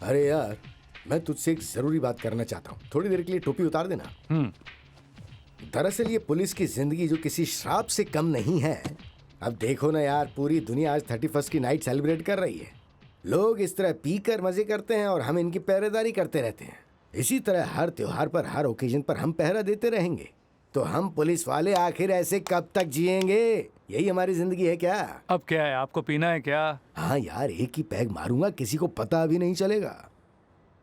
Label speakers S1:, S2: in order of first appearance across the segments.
S1: अरे यार, मैं तुझसे एक जरूरी बात करना चाहता हूँ। थोड़ी देर के लिए टोपी उतार देना। दरअसल ये पुलिस की जिंदगी जो किसी श्राप से कम नहीं है। अब देखो ना यार, पूरी दुनिया आज 31st की नाइट सेलिब्रेट कर रही है। लोग इस तरह पीकर मजे करते हैं और हम इनकी पहरेदारी करते रहते हैं। इसी तरह हर त्योहार पर, हर ओकेजन पर हम पहरा देते रहेंगे। तो हम पुलिस वाले आखिर ऐसे कब तक जिएंगे? यही हमारी जिंदगी है क्या?
S2: अब क्या है, आपको पीना है क्या?
S1: हाँ यार, एक ही पैग मारूंगा, किसी को पता भी नहीं चलेगा।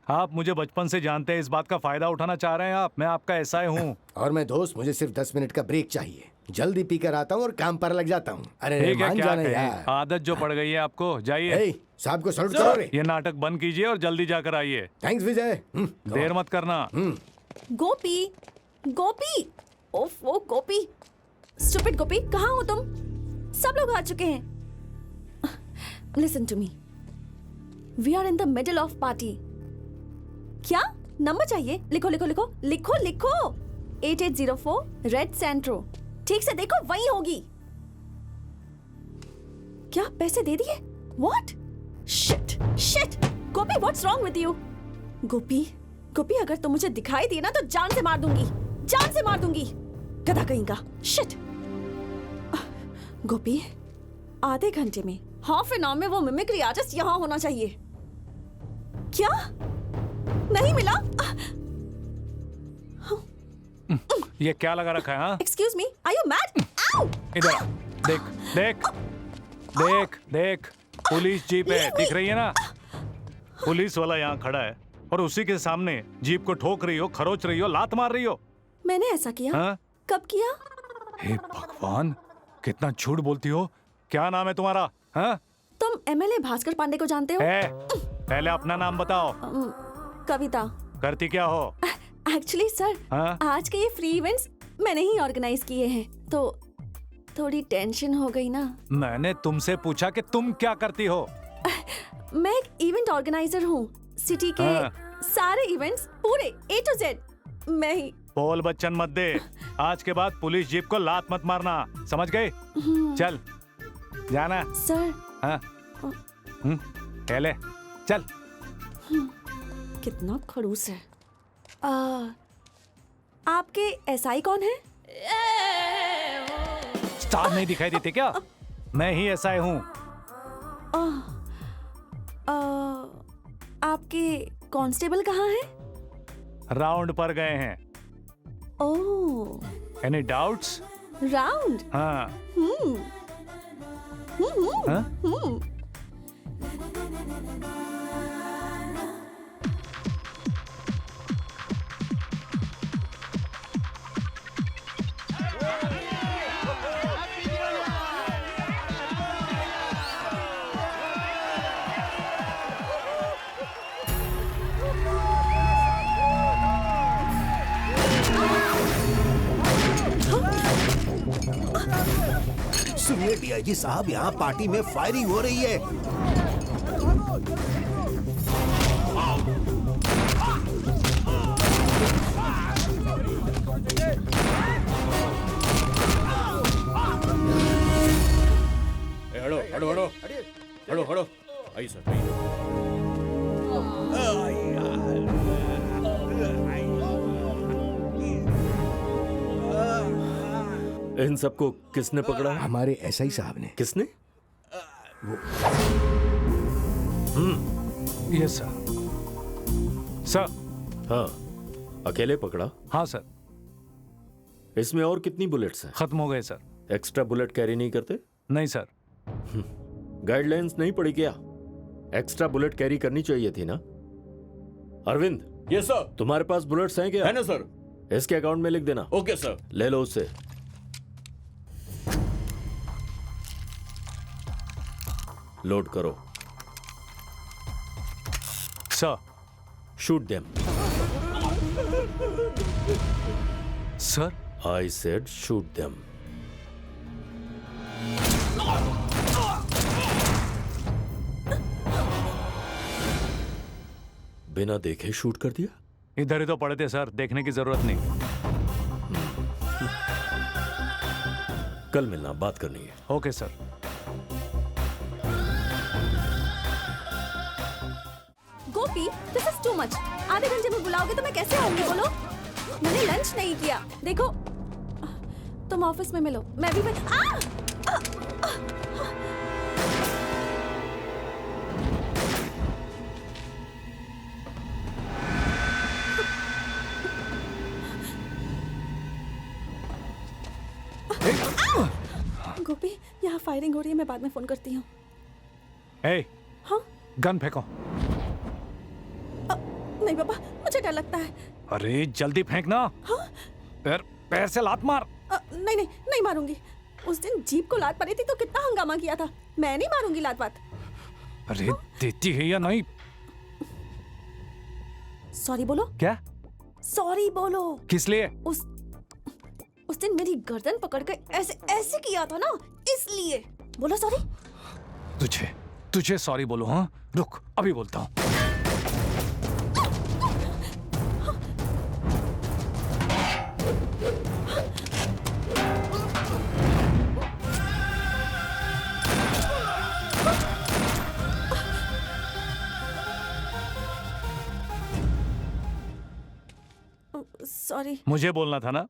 S2: आप मुझे बचपन से जानते हैं, इस बात का फायदा उठाना चाह रहे हैं आप। मैं आपका एसआई हूँ।
S1: और मैं दोस्त, मुझे सिर्फ 10 मिनट का ब्रेक चाहिए। जल्दी पीकर आता हूँ और काम पर लग जाता हूँ। अरे
S2: ठीक है,
S1: मान
S2: क्या
S1: जाना
S2: कहें,
S1: यार।
S2: आदत जो पड़ गई है आपको। जाइए।
S1: ए, साहब को सल्यूट करो रे।
S2: ये नाटक बंद कीजिए और जल्दी जाकर आइए।
S1: थैंक्स विजय।
S2: देर मत करना।
S3: गोपी, गोपी, ओफ ओ गोपी, स्टूपिड गोपी, कहाँ हो तुम? सब लोग आ चुके हैं। Listen to me, we are in the middle of party. क्या नंबर चाहिए? लिखो लिखो लिखो लिखो लिखो। 8804 रेड सेंट्रो। ठीक से देखो, वही होगी। क्या पैसे दे दिए? What? Shit, shit. Gopi, what's wrong with you? गोपी, गोपी, अगर तुम मुझे दिखाई दी ना तो जान से मार दूंगी, जान से मार दूंगी। गधा कहीं का। Shit. गोपी, आधे घंटे में, हाफ एन आवर में वो मिमिक्री आर्टिस्ट यहाँ होना चाहिए। क्या? नहीं मिला?
S2: ये क्या लगा रखा है? हाँ,
S3: Excuse me, are you mad? Ow!
S2: इधर आ। देख देख देख देख, पुलिस जीप है, दिख रही है ना? पुलिस वाला यहाँ खड़ा है और उसी के सामने जीप को ठोक रही हो, खरोच रही हो, लात मार रही हो।
S3: मैंने ऐसा किया?
S2: हाँ?
S3: कब किया?
S2: हे भगवान, कितना झूठ बोलती हो। क्या नाम है तुम्हारा? हाँ?
S3: तुम एमएलए भास्कर पांडे को जानते हो?
S2: पहले अपना नाम बताओ।
S3: कविता।
S2: करती क्या हो?
S3: एक्चुअली सर,
S2: हाँ?
S3: आज के ये फ्री इवेंट्स मैंने ही ऑर्गेनाइज किए हैं, तो थोड़ी टेंशन हो गई ना।
S2: मैंने तुमसे पूछा कि तुम क्या करती हो?
S3: मैं एक इवेंट ऑर्गेनाइजर हूँ। सिटी के
S2: हाँ।
S3: सारे इवेंट्स पूरे A to Z मैं ही।
S2: बोल बच्चन मत दे। आज के बाद पुलिस जीप को लात मत मारना, समझ गए? चल जाना।
S3: सर।
S2: हाँ? पहले चल।
S3: कितना खड़ूस है। आपके एसआई कौन है?
S2: स्टार नहीं दिखाई देते क्या? मैं ही एसआई हूँ।
S3: आपके कांस्टेबल कहाँ हैं?
S2: राउंड पर गए हैं।
S3: ओह,
S2: एनी डाउट्स?
S3: राउंड।
S2: हाँ। हाँ?
S4: सुनिए डीआईजी साहब, यहाँ पार्टी में फायरिंग हो रही है।
S5: हड़ो हड़ो हड़ो हड़ो हड़ो। आई सर, आई।
S6: इन सबको किसने पकड़ा?
S1: हमारे एसआई साहब ने।
S6: किसने?
S2: Yes sir. सर।
S6: हाँ, अकेले पकड़ा?
S2: हाँ सर।
S6: इसमें और कितनी बुलेट्स हैं?
S2: खत्म हो गए सर।
S6: एक्स्ट्रा बुलेट कैरी नहीं करते?
S2: नहीं सर।
S6: गाइडलाइंस नहीं पड़ी क्या? एक्स्ट्रा बुलेट कैरी करनी चाहिए थी ना? अरविंद।
S5: Yes sir.
S6: तुम्हारे पास बुलेट्स हैं क्या?
S5: है ना सर।
S6: इसके अकाउंट में लिख देना।
S5: Okay sir.
S6: ले लो उससे। लोड करो।
S2: Sir.
S6: Shoot them.
S2: Sir.
S6: I said shoot them. बिना देखे शूट कर दिया?
S2: इधर ही तो पड़े थे सर, देखने की जरूरत नहीं।
S6: कल मिलना, बात करनी है।
S2: Okay sir.
S3: Gopi, Gopi, this is too much. आधे घंटे में बुलाओगे तो मैं कैसे आऊंगी बोलो? मैंने लंच नहीं किया। देखो, तुम ऑफिस में मिलो, मैं भी गोपी, यहाँ फायरिंग हो रही है, मैं बाद में फोन करती हूँ।
S2: ए,
S3: हाँ?
S2: गन फेंको।
S3: नहीं पापा, मुझे डर लगता है।
S2: अरे जल्दी फेंकना।
S3: हाँ?
S2: पैर से लात मार।
S3: नहीं नहीं नहीं मारूंगी। उस दिन जीप को लात पड़ी थी तो कितना हंगामा किया था। मैं नहीं मारूंगी लात वात।
S2: अरे देती है या नहीं?
S3: सॉरी बोलो।
S2: क्या?
S3: सॉरी बोलो।
S2: किस लिए?
S3: उस दिन मेरी गर्दन पकड़ के ऐसे ऐसे किया था ना, इसलिए बोलो सॉरी।
S2: तुझे सॉरी बोलो? हाँ, रुक अभी बोलता हूँ।
S3: सॉरी।
S2: मुझे बोलना था ना।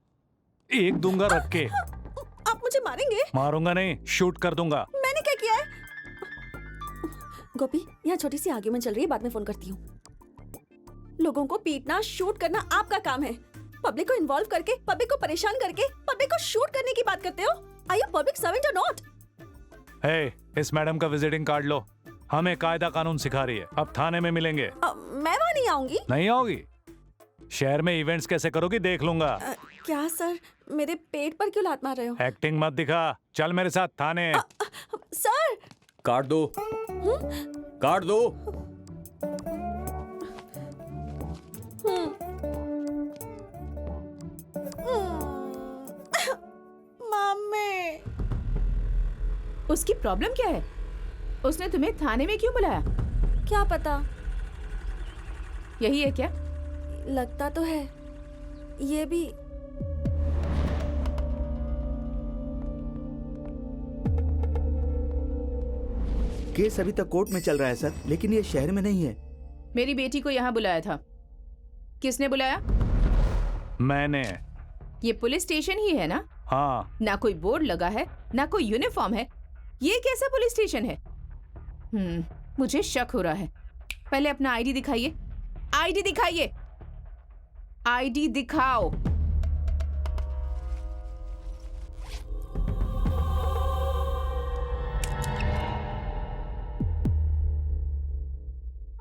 S2: एक दूंगा रख के।
S3: आप मुझे मारेंगे?
S2: मारूंगा नहीं, शूट कर दूंगा।
S3: मैंने क्या किया है? गोपी, यहाँ छोटी सी आर्ग्यूमेंट चल रही है, बाद में फोन करती हूँ। लोगों को पीटना, शूट करना आपका काम है। पब्लिक को इन्वॉल्व करके, पब्लिक को परेशान करके, पब्लिक को शूट करने की बात करते हो। आर यू पब्लिक सर्वेंट और नॉट?
S2: हे, इस मैडम का विजिटिंग कार्ड लो। हमें कायदा कानून सिखा रही है। अब थाने में मिलेंगे।
S3: मैं वहाँ नहीं आऊंगी।
S2: नहीं आओगी? शहर में इवेंट्स कैसे करोगी देख लूंगा।
S3: क्या सर, मेरे पेट पर क्यों लात मार रहे हो?
S2: एक्टिंग मत दिखा, चल मेरे साथ थाने।
S3: सर।
S5: काट दो। काट दो।
S3: मम्मी।
S7: उसकी प्रॉब्लम क्या है? उसने तुम्हें थाने में क्यों बुलाया?
S3: क्या पता,
S7: यही है क्या?
S3: लगता तो है। ये भी
S8: केस अभी तक कोर्ट में चल रहा है सर, लेकिन ये शहर में नहीं है।
S7: मेरी बेटी को यहाँ बुलाया था। किसने बुलाया?
S2: मैंने।
S7: ये पुलिस स्टेशन ही है ना?
S2: हाँ।
S7: ना कोई बोर्ड लगा है, ना कोई यूनिफॉर्म है। ये कैसा पुलिस स्टेशन है? मुझे शक हो रहा है। पहले अपना आईडी दिखाइए। आईडी दिखाइए। आईडी दिखाओ।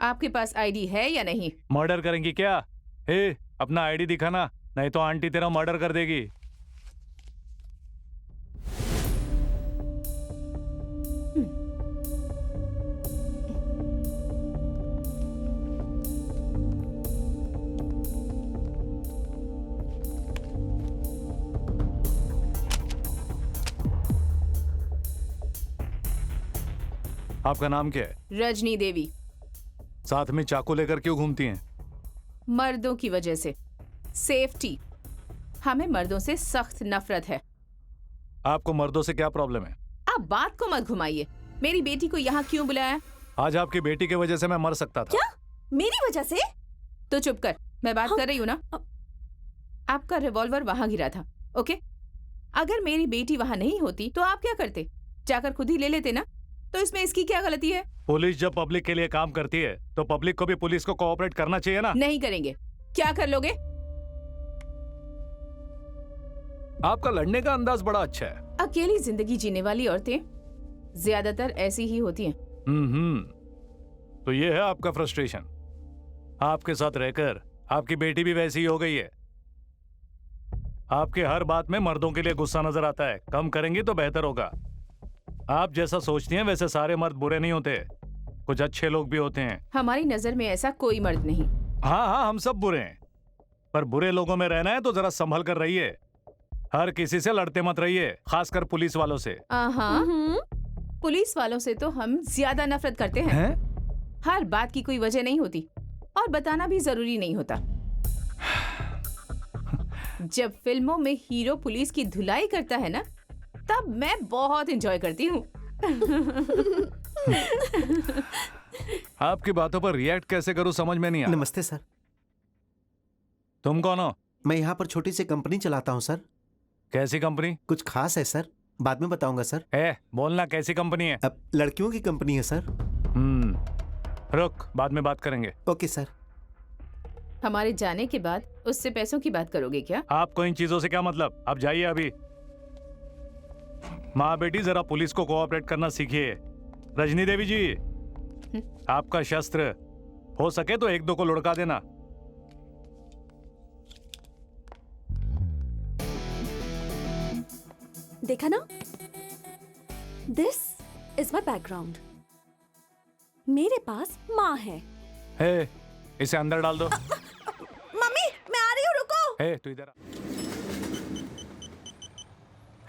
S7: आपके पास आईडी है या नहीं?
S2: मर्डर करेंगी क्या? हे, अपना आईडी दिखाना, नहीं तो आंटी तेरा मर्डर कर देगी। आपका नाम क्या है?
S7: रजनी देवी।
S2: साथ में चाकू लेकर क्यों घूमती हैं?
S7: मर्दों की वजह से। सेफ्टी। हमें मर्दों से सख्त नफरत है।
S2: आपको मर्दों से क्या प्रॉब्लम है?
S7: आप बात को मत घुमाइए। मेरी बेटी को यहाँ क्यों बुलाया?
S2: आज आपकी बेटी की वजह से मैं मर सकता था।
S3: क्या? मेरी वजह से?
S7: तो चुप कर, मैं बात कर रही हूँ ना। आपका रिवॉल्वर वहां गिरा था, ओके? अगर मेरी बेटी वहां नहीं होती तो आप क्या करते? जाकर खुद ही ले लेते ना। तो इसमें इसकी क्या गलती है?
S2: पुलिस जब पब्लिक के लिए काम करती है तो पब्लिक को भी पुलिस को कोऑपरेट करना चाहिए ना।
S7: नहीं करेंगे। क्या कर लोगे?
S2: आपका लड़ने का अंदाज बड़ा अच्छा है।
S7: अकेली जिंदगी जीने वाली औरतें ज्यादातर ऐसी ही होती हैं।
S2: तो ये है आपका फ्रस्ट्रेशन। आपके साथ रहकर आपकी बेटी भी वैसी ही हो गई है। आपके हर बात में मर्दों के लिए गुस्सा नजर आता है। कम करेंगी तो बेहतर होगा। आप जैसा सोचती हैं वैसे सारे मर्द बुरे नहीं होते, कुछ अच्छे लोग भी होते हैं।
S7: हमारी नजर में ऐसा कोई मर्द नहीं।
S2: हाँ हाँ, हम सब बुरे हैं, पर बुरे लोगों में रहना है तो जरा संभल कर रहिए। हर किसी से लड़ते मत रहिए, खासकर पुलिस वालों से।
S7: पुलिस वालों से तो हम ज्यादा नफरत करते हैं। हर बात की कोई वजह नहीं होती और बताना भी जरूरी नहीं होता। जब फिल्मों में हीरो पुलिस की धुलाई करता है ना, तब मैं बहुत एंजॉय करती हूँ।
S2: आपकी बातों पर रिएक्ट कैसे करूं समझ में नहीं आ रहा।
S4: नमस्ते सर।
S2: तुम कौन हो?
S4: मैं यहाँ पर छोटी सी कंपनी चलाता हूँ सर।
S2: कैसी कंपनी?
S4: कुछ खास है सर, बाद में बताऊंगा सर।
S2: बोलना कैसी कंपनी है?
S4: अब लड़कियों की कंपनी है सर।
S2: रुक, बाद में बात करेंगे।
S4: Okay sir.
S7: हमारे जाने के बाद उससे पैसों की बात करोगे क्या?
S2: आपको इन चीजों से क्या मतलब? आप जाइए अभी। माँ बेटी जरा पुलिस को कोऑपरेट करना सीखिए। रजनी देवी जी, आपका शस्त्र हो सके तो एक दो को लुढ़का देना।
S3: देखा ना, दिस इज माई बैकग्राउंड। मेरे पास माँ है।
S2: इसे अंदर डाल दो।
S3: मम्मी मैं आ रही हूँ, रुको।
S2: तू इधर आ।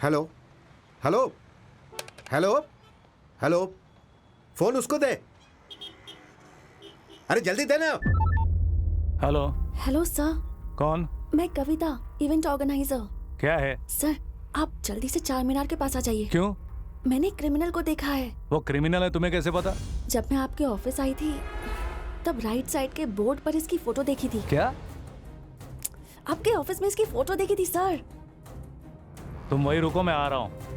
S4: Hello hello hello hello, phone उसको दे। अरे जल्दी देना।
S2: हेलो।
S3: Hello sir.
S2: कौन?
S3: मैं कविता, इवेंट ऑर्गेनाइजर।
S2: क्या है?
S3: सर आप जल्दी से चार मीनार के पास आ जाइए।
S2: क्यों?
S3: मैंने क्रिमिनल को देखा है।
S2: वो क्रिमिनल है, तुम्हें कैसे पता?
S3: जब मैं आपके ऑफिस आई थी तब राइट साइड के बोर्ड पर इसकी फोटो देखी थी।
S2: क्या?
S3: आपके ऑफिस में इसकी फोटो देखी थी सर।
S2: तुम वही रुको, मैं आ रहा हूँ।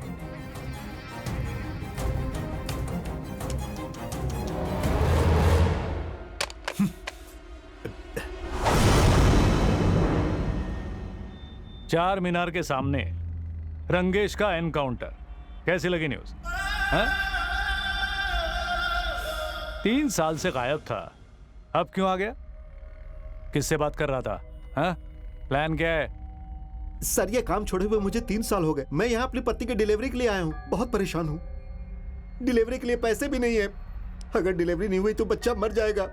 S2: चार मीनार के सामने रंगेश का एनकाउंटर। कैसी लगी न्यूज? 3 साल से गायब था, अब क्यों आ गया? किससे बात कर रहा था? प्लान क्या है?
S4: सर ये काम छोड़े हुए मुझे 3 साल हो गए। मैं यहाँ अपनी पत्नी की डिलीवरी के लिए आया हूँ। बहुत परेशान हूँ। डिलीवरी के लिए पैसे भी नहीं है। अगर डिलीवरी नहीं हुई तो बच्चा मर जाएगा।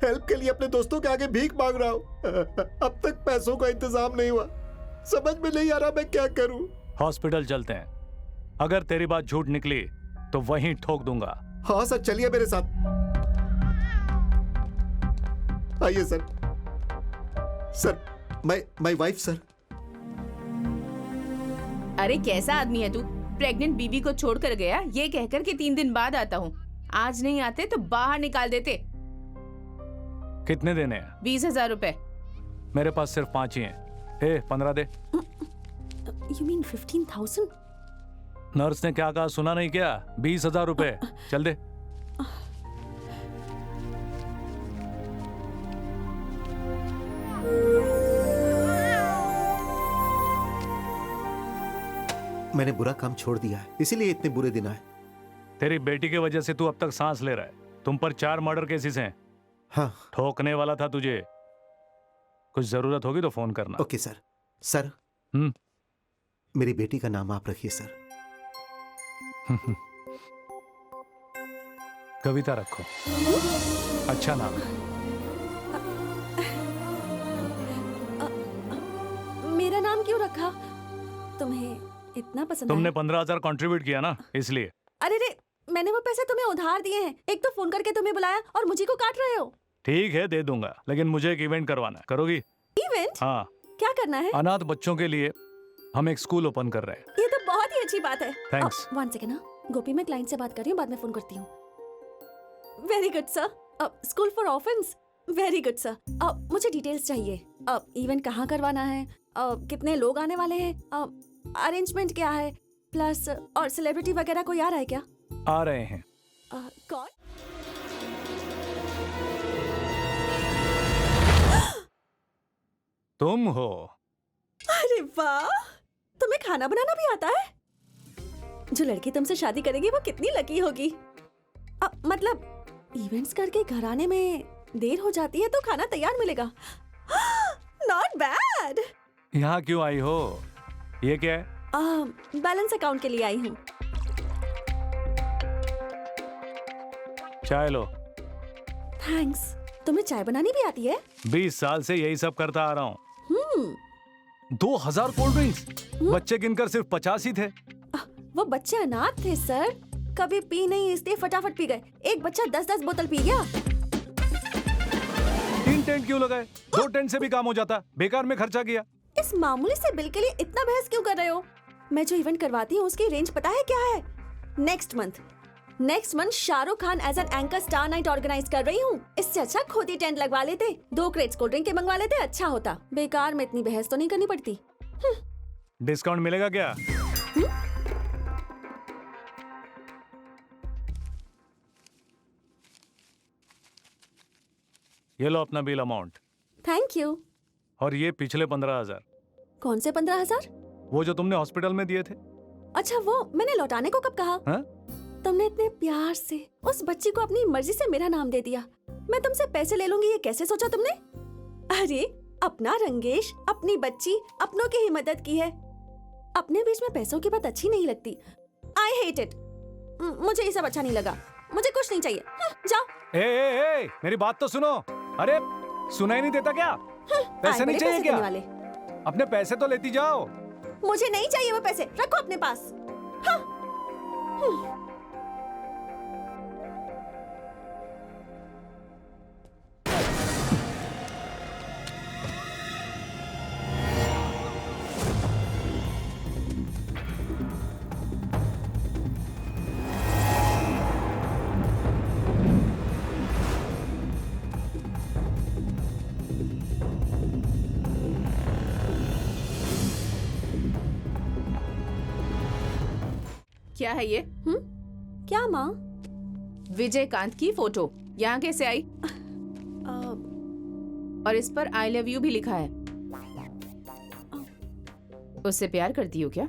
S4: हेल्प के लिए अपने दोस्तों के आगे भीख मांग रहा हूँ। अब तक पैसों का इंतजाम नहीं हुआ। समझ में नहीं आ रहा मैं क्या करूँ।
S2: हॉस्पिटल चलते हैं। अगर तेरी बात झूठ निकली तो वहीं ठोक दूंगा।
S4: हाँ सर, चलिए मेरे साथ। आइए sir. Sir my wife sir.
S7: अरे कैसा आदमी है तू? प्रेग्नेंट बीबी को छोड़कर गया ये कहकर कि 3 दिन बाद आता हूँ। आज नहीं आते तो बाहर निकाल देते।
S2: कितने देने हैं?
S7: 20,000 रुपए।
S2: मेरे पास सिर्फ 5 ही हैं। 15 दे।
S3: You mean 15,000?
S2: नर्स ने क्या कहा सुना नहीं क्या? 20,000 रुपए। चल दे।
S4: मैंने बुरा काम छोड़ दिया है, इसीलिए इतने बुरे दिन आए।
S2: तेरी बेटी की वजह से तू अब तक सांस ले रहा है। तुम पर 4 मर्डर केसेस हैं।
S4: हाँ।
S2: ठोकने वाला था तुझे। कुछ जरूरत होगी तो फोन करना।
S4: Okay sir. सर मेरी बेटी का नाम आप रखिए सर।
S2: कविता रखो, अच्छा नाम है।
S3: मेरा नाम क्यों रखा? तुम्हें इतना पसंद
S2: तुमने
S3: आया?
S2: 15,000 कंट्रीब्यूट किया ना, इसलिए।
S3: अरे रे, मैंने वो पैसे तुम्हें उधार दिए हैं। एक तो फोन करके तुम्हें बुलाया और मुझे को काट रहे हो।
S2: ठीक है, दे दूंगा, लेकिन मुझे एक इवेंट करवाना है। करोगी?
S3: इवेंट?
S2: हाँ।
S3: क्या करना है?
S2: अनाथ बच्चों के लिए हम एक स्कूल ओपन कर रहे हैं।
S3: ये तो बहुत ही अच्छी बात है।
S2: थैंक्स।
S3: 1 सेकेंड। गोपी, मैं क्लाइंट से बात कर रही हूँ, बाद में फोन करती हूँ। Very good sir. School for orphans. Very good sir. मुझे डिटेल्स चाहिए। इवेंट कहाँ करवाना है, कितने लोग आने वाले हैं, अरेंजमेंट क्या है, प्लस और सेलिब्रिटी वगैरह कोई आ रहा है क्या?
S2: आ रहे हैं।
S3: कौन?
S2: तुम हो।
S3: अरे वाह, तुम्हें खाना बनाना भी आता है? जो लड़की तुमसे शादी करेगी वो कितनी लकी होगी। मतलब इवेंट्स करके घर आने में देर हो जाती है तो खाना तैयार मिलेगा। Not bad.
S2: यहाँ क्यों आई हो? ये क्या है?
S3: बैलेंस अकाउंट के लिए आई हूँ।
S2: चाय लो।
S3: थैंक्स। तुम्हें चाय बनानी भी आती है?
S2: 20 साल से यही सब करता आ रहा हूँ। 2000 कोल्ड ड्रिंक्स। बच्चे गिनकर सिर्फ 50 ही थे।
S3: वो बच्चे अनाथ थे सर, कभी पी नहीं इसलिए फटाफट पी गए। एक बच्चा 10-10 बोतल पी गया।
S2: 3 टेंट क्यों लगाए? 2 टेंट से भी काम हो जाता, बेकार में खर्चा किया।
S3: इस मामूली से बिल के लिए इतना बहस क्यों कर रहे हो? मैं जो इवेंट करवाती हूँ उसकी रेंज पता है क्या है? Next month next month Shahrukh Khan as an anchor star night organise कर रही हूँ। इससे अच्छा खुद ही टेंट लगवा लेते, 2 क्रेट्स कोल्ड ड्रिंक के मंगवा लेते, अच्छा होता। बेकार में इतनी बहस तो नहीं करनी पड़ती।
S2: डिस्काउंट मिलेगा क्या? ये लो अपना बिल अमाउंट।
S3: Thank you.
S2: और ये पिछले 15,000।
S3: कौन से 15,000?
S2: वो जो तुमने हॉस्पिटल में दिए थे।
S3: अच्छा वो मैंने लौटाने को कब कहा?
S2: हाँ?
S3: तुमने इतने प्यार से उस बच्ची को अपनी मर्जी से मेरा नाम दे दिया। मैं तुमसे पैसे ले लूंगी, ये कैसे सोचा तुमने? अरे अपना रंगेश, अपनी बच्ची, अपनों की ही मदद की है। अपने बीच में पैसों की बात अच्छी नहीं लगती। I hate it. मुझे ये सब अच्छा नहीं लगा। मुझे कुछ नहीं चाहिए। जाओ।
S2: ए, मेरी बात तो सुनो। अरे सुनाई नहीं देता क्या? पैसे नहीं चाहिए क्या?
S3: वाले।
S2: अपने पैसे तो लेती जाओ।
S3: मुझे नहीं चाहिए वो पैसे, रखो अपने पास। हाँ।
S7: क्या है ये?
S3: क्या माँ?
S7: विजयकांत की फोटो यहाँ कैसे आई? और इस पर आई लव यू भी लिखा है। उससे प्यार करती हो क्या?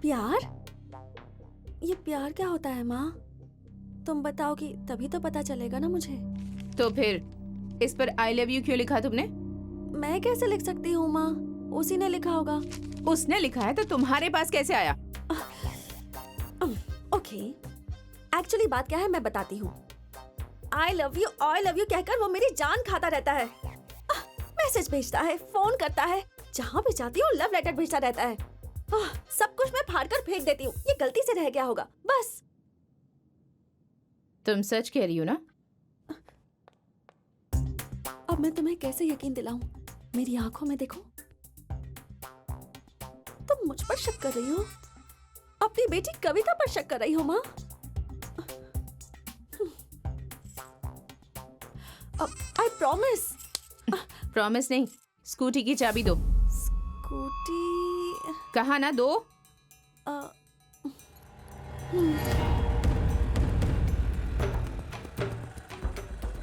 S3: प्यार? ये प्यार क्या होता है माँ? तुम बताओगी तभी तो पता चलेगा ना मुझे।
S7: तो फिर इस पर आई लव यू क्यों लिखा तुमने?
S3: मैं कैसे लिख सकती हूँ माँ? उसी ने लिखा होगा।
S7: उसने लिखा है तो तुम्हारे पास कैसे आया?
S3: ओके, एक्चुअली बात क्या है मैं बताती हूँ। आई लव यू कहकर वो मेरी जान खाता रहता है। मैसेज भेजता है, फोन करता है, जहाँ भी जाती हूँ लव लेटर भेजता रहता है। सब कुछ मैं फाड़ कर फेंक देती हूँ। ये गलती से रह गया होगा बस।
S7: तुम सच कह रही हो ना?
S3: अब मैं तुम्हें कैसे यकीन दिलाऊं? मेरी आंखों में देखो। तुम मुझ पर शक कर रही हो? अपनी बेटी कविता पर शक कर रही हो माँ? I promise.
S7: प्रॉमिस नहीं, स्कूटी की चाबी दो।
S3: स्कूटी?
S7: कहा ना दो।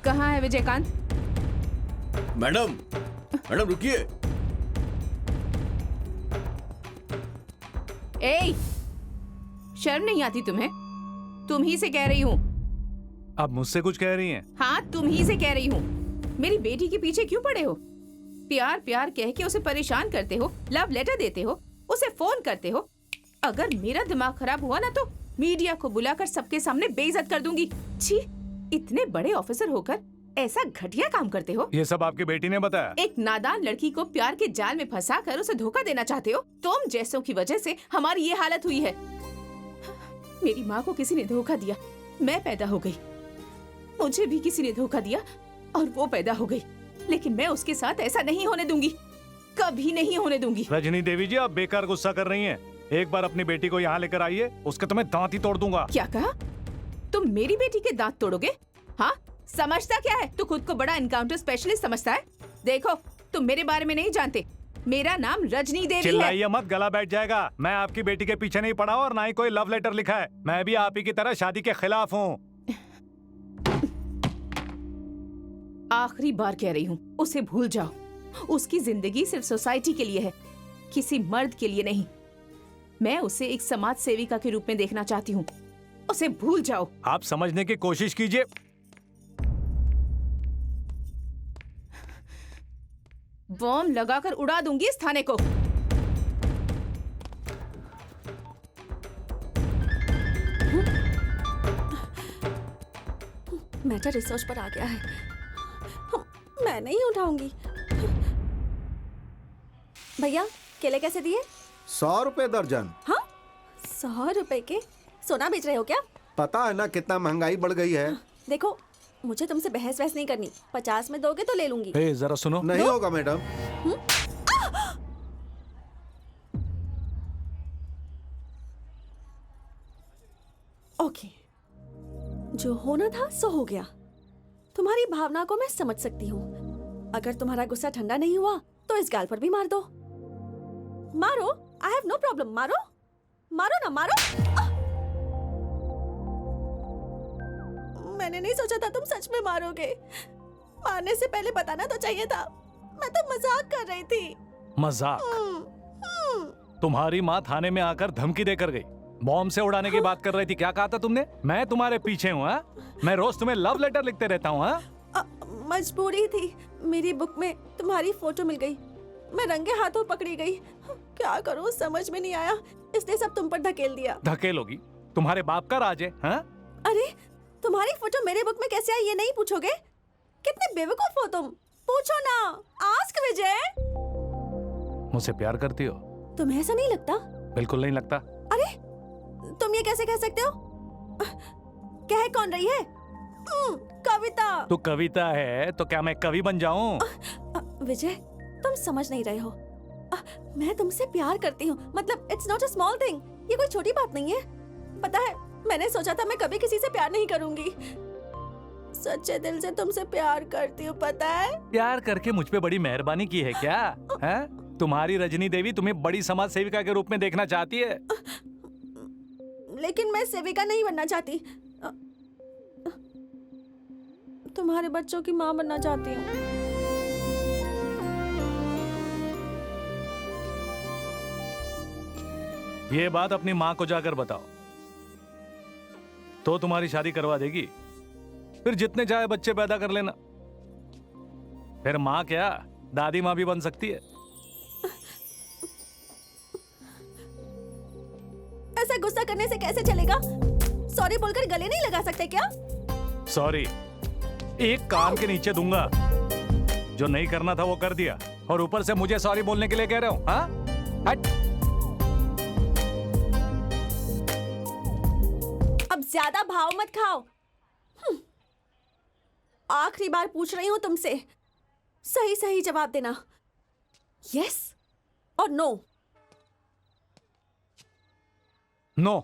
S7: कहाँ है विजयकांत?
S5: मैडम रुकिए।
S7: ए, शर्म नहीं आती तुम्हें? तुम ही से कह रही हूँ।
S2: आप मुझसे कुछ कह रही हैं?
S7: हाँ तुम ही से कह रही हूँ। मेरी बेटी के पीछे क्यों पड़े हो? प्यार प्यार कह के उसे परेशान करते हो, लव लेटर देते हो, उसे फोन करते हो। अगर मेरा दिमाग खराब हुआ ना तो मीडिया को बुलाकर सबके सामने बेइज्जत कर दूंगी। छी, इतने बड़े ऑफिसर होकर ऐसा घटिया काम करते हो।
S2: ये सब आपकी बेटी ने बताया?
S7: एक नादान लड़की को प्यार के जाल में फंसाकर उसे धोखा देना चाहते हो। तुम जैसों की वजह से हमारी ये हालत हुई है। मेरी माँ को किसी ने धोखा दिया, मैं पैदा हो गई। मुझे भी किसी ने धोखा दिया और वो पैदा हो गई। लेकिन मैं उसके साथ ऐसा नहीं होने दूंगी, कभी नहीं होने दूंगी।
S2: रजनी देवी जी, आप बेकार गुस्सा कर रही हैं। एक बार अपनी बेटी को यहाँ लेकर आइए, उसके तो मैं दांत ही तोड़ दूंगा।
S7: क्या कहा? तुम मेरी बेटी के दांत तोड़ोगे? हाँ, समझता क्या है? तू खुद को बड़ा एनकाउंटर स्पेशलिस्ट समझता है? देखो, तुम मेरे बारे में नहीं जानते। मेरा नाम रजनी देवी है।
S2: चिल्लाइए मत, गला बैठ जाएगा। मैं आपकी बेटी के पीछे नहीं पड़ा और ना ही कोई लव लेटर लिखा है। मैं भी आप ही की तरह शादी के खिलाफ हूँ।
S7: आखिरी बार कह रही हूँ, उसे भूल जाओ। उसकी जिंदगी सिर्फ सोसाइटी के लिए है, किसी मर्द के लिए नहीं। मैं उसे एक समाज सेविका के रूप में देखना चाहती हूँ। उसे भूल जाओ।
S2: आप समझने की कोशिश कीजिए।
S7: बॉम्ब लगाकर उड़ा दूंगी इस थाने को।
S3: मैटर रिसर्च पर आ गया है। मैं नहीं उठाऊंगी। भैया केले कैसे दिए?
S4: 100 रुपए दर्जन।
S3: हाँ 100 रुपए के? सोना बेच रहे हो क्या?
S4: पता है ना कितना महंगाई बढ़ गई है।
S3: देखो मुझे तुमसे बहस वहस नहीं करनी। 50 में दोगे तो ले लूंगी।
S2: जरा सुनो।
S4: नहीं होगा मैडम।
S3: ओके जो होना था सो हो गया। तुम्हारी भावना को मैं समझ सकती हूँ। अगर तुम्हारा गुस्सा ठंडा नहीं हुआ तो इस गाल पर भी मार दो। मारो, आई हैव नो प्रॉब्लम। मारो मारो ना, मारो। मैंने नहीं सोचा था तुम सच में मारोगे। मारने से पहले बताना तो चाहिए था। मैं तो मजाक कर रही थी।
S2: मजाक? तुम्हारी माँ थाने में आकर धमकी देकर गई, बॉम्ब से उड़ाने की बात कर रही थी। क्या कहा था तुमने? मैं तुम्हारे पीछे हूँ। मैं रोज तुम्हें लव लेटर लिखते रहता हूँ।
S3: मजबूरी थी। मेरी बुक में तुम्हारी फोटो मिल गई, मैं रंगे हाथों पकड़ी गई। क्या करूं समझ में नहीं आया, इसलिए सब तुम पर धकेल दिया।
S2: धकेलोगी? तुम्हारे बाप का राज है।
S3: अरे तुम्हारी फोटो मेरे बुक में कैसे आई ये नहीं पूछोगे? कितने बेवकूफ हो तुम। पूछो ना, आस्क विजय।
S2: मुझसे प्यार करती हो?
S3: तुम्हें ऐसा नहीं लगता?
S2: बिल्कुल नहीं लगता।
S3: अरे तुम ये कैसे कह सकते हो? कह कौन रही है? कविता।
S2: तू कविता है तो क्या मैं कवि बन जाऊं?
S3: विजय तुम समझ नहीं रहे हो। मैं तुमसे प्यार करती हूँ। मतलब it's not a small thing. ये कोई छोटी बात नहीं है। पता है, मैंने सोचा था मैं कभी किसी से प्यार नहीं करूंगी। सच्चे दिल से तुमसे प्यार करती हूँ, पता है?
S2: प्यार करके मुझ पे बड़ी मेहरबानी की है क्या? है? तुम्हारी रजनी देवी तुम्हें बड़ी समाज सेविका के रूप में देखना चाहती है।
S3: लेकिन मैं सेविका नहीं बनना चाहती। तुम्हारे बच्चों की माँ बनना चाहती हूँ।
S2: ये बात अपनी माँ को जाकर बताओ, तो तुम्हारी शादी करवा देगी। फिर जितने चाहे बच्चे पैदा कर लेना। फिर माँ क्या, दादी माँ भी बन सकती है।
S3: ऐसा गुस्सा करने से कैसे चलेगा? सॉरी बोलकर गले नहीं लगा सकते क्या?
S2: सॉरी एक कान के नीचे दूंगा। जो नहीं करना था वो कर दिया, और ऊपर से मुझे सॉरी बोलने के लिए कह रहे हो? हाँ? हट।
S3: अब ज्यादा भाव मत खाओ। आखिरी बार पूछ रही हूं तुमसे, सही सही जवाब देना, यस और नो।
S2: नो।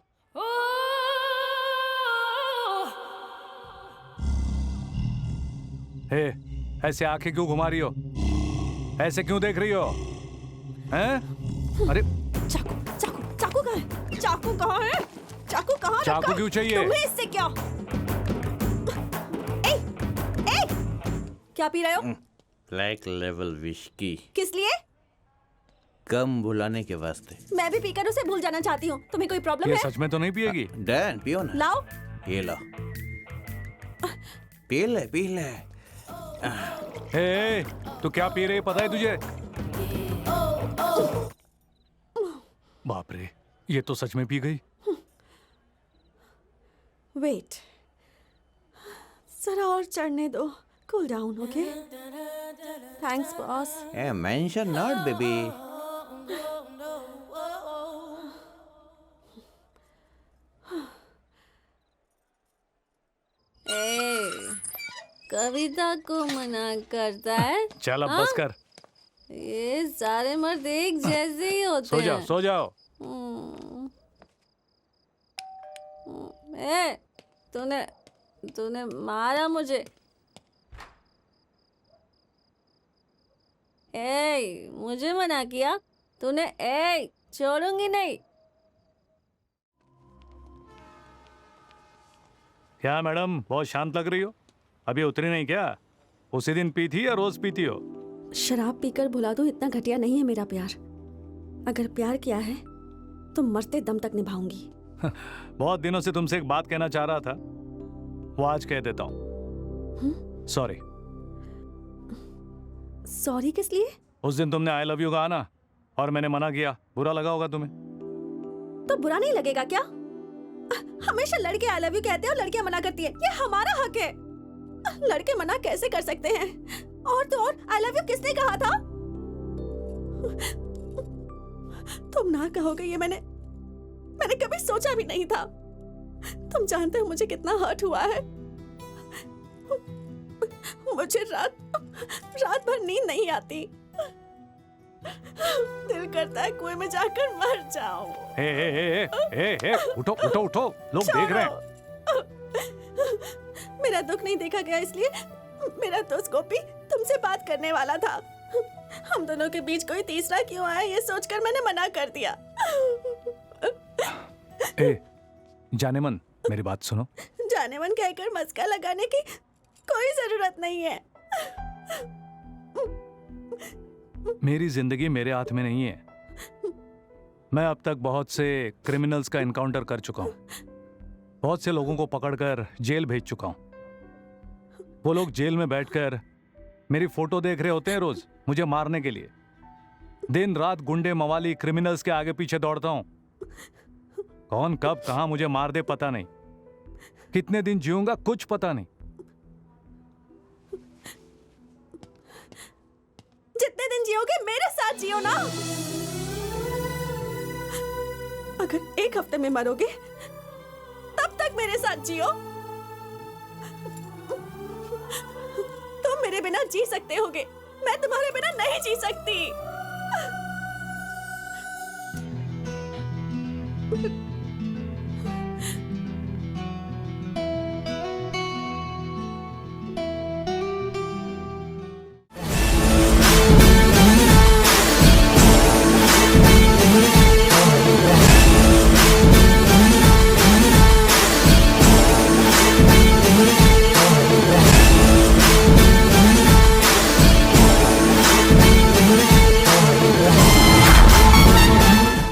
S2: हे, ऐसे आंखें क्यों घुमा रही हो? ऐसे क्यों देख रही हो? हैं? अरे
S3: चाकू चाकू चाकू कहाँ है? चाकू कहाँ है? चाकू कहाँ?
S2: चाकू क्यों चाहिए?
S3: तुम्हें इससे क्या? ए, ए, क्या पी रहे हो?
S5: Black level whisky.
S3: किस लिए?
S5: कम भुलाने के वास्ते।
S3: मैं भी पीकर उसे भूल जाना चाहती हूँ। तुम्हें कोई प्रॉब्लम
S2: ये
S3: है?
S2: सच में तो नहीं पिएगी?
S5: डैन पियो ना।
S3: लाओ।
S5: ये लो, पी ले पी ले।
S2: हे, तू क्या पी रही है पता है तुझे? बाप रे, ये तो सच में पी गई।
S3: वेट, जरा और चढ़ने दो। Cool down, okay? Thanks boss.
S5: A mention not baby.
S3: Kavita को मना करता है।
S2: चल अब बस कर।
S3: ये सारे मर्द एक जैसे ही होते
S2: सो
S3: हैं।
S2: जाओ सो जाओ।
S3: ए, तूने तूने मारा मुझे। ए, मुझे मना किया तूने। ए, छोड़ूंगी नहीं।
S2: क्या मैडम, बहुत शांत लग रही हो। अभी उतरी नहीं क्या? उसी दिन पी थी या रोज पीती हो?
S3: शराब पीकर भुला दो, इतना घटिया नहीं है मेरा प्यार। अगर प्यार किया है तो मरते दम तक निभाऊंगी।
S2: बहुत दिनों से तुमसे एक बात कहना चाह रहा था, वो आज कह देता हूँ। सॉरी।
S3: सॉरी किस लिए?
S2: उस दिन तुमने आई लव यू कहा ना, और मैंने मना किया। बुरा लगा होगा तुम्हें।
S3: तो बुरा नहीं लगेगा क्या? हमेशा लड़के आई लव यू कहते हैं और लड़कियां मना करती हैं। ये हमारा हक है। लड़के मना कैसे कर सकते हैं? और तो और आई लव यू किसने कहा था? तुम ना कहोगे ये मैंने कभी सोचा भी नहीं था। तुम जानते हो मुझे कितना हर्ट हुआ है। मुझे रात भर नींद नहीं आती। दिल करता है कुएं में जाकर मर जाऊं।
S2: हे, उठो उठो उठो, लोग देख रहे हैं।
S3: मेरा दुख नहीं देखा गया इसलिए मेरा दोस्त गोपी तुमसे बात करने वाला था। हम दोनों के बीच कोई तीसरा क्यों आया ये सोचकर मैंने मना कर दिया।
S2: ए, जाने मन मेरी बात सुनो।
S3: जाने मन कहकर मस्का लगाने की कोई जरूरत नहीं है।
S2: मेरी जिंदगी मेरे हाथ में नहीं है। मैं अब तक बहुत से क्रिमिनल्स का एनकाउंटर कर चुका हूं, बहुत से लोगों को पकड़कर जेल भेज चुका हूं। वो लोग जेल में बैठकर मेरी फोटो देख रहे होते हैं रोज मुझे मारने के लिए। दिन रात गुंडे मवाली क्रिमिनल्स के आगे पीछे दौड़ता हूं। कौन कब कहां मुझे मार दे पता नहीं, कितने दिन जीऊंगा कुछ पता नहीं।
S3: जितने दिन जियोगे मेरे साथ जियो ना। अगर एक हफ्ते में मरोगे तब तक मेरे साथ जियो। तुम मेरे बिना जी सकते होगे, मैं तुम्हारे बिना नहीं जी सकती।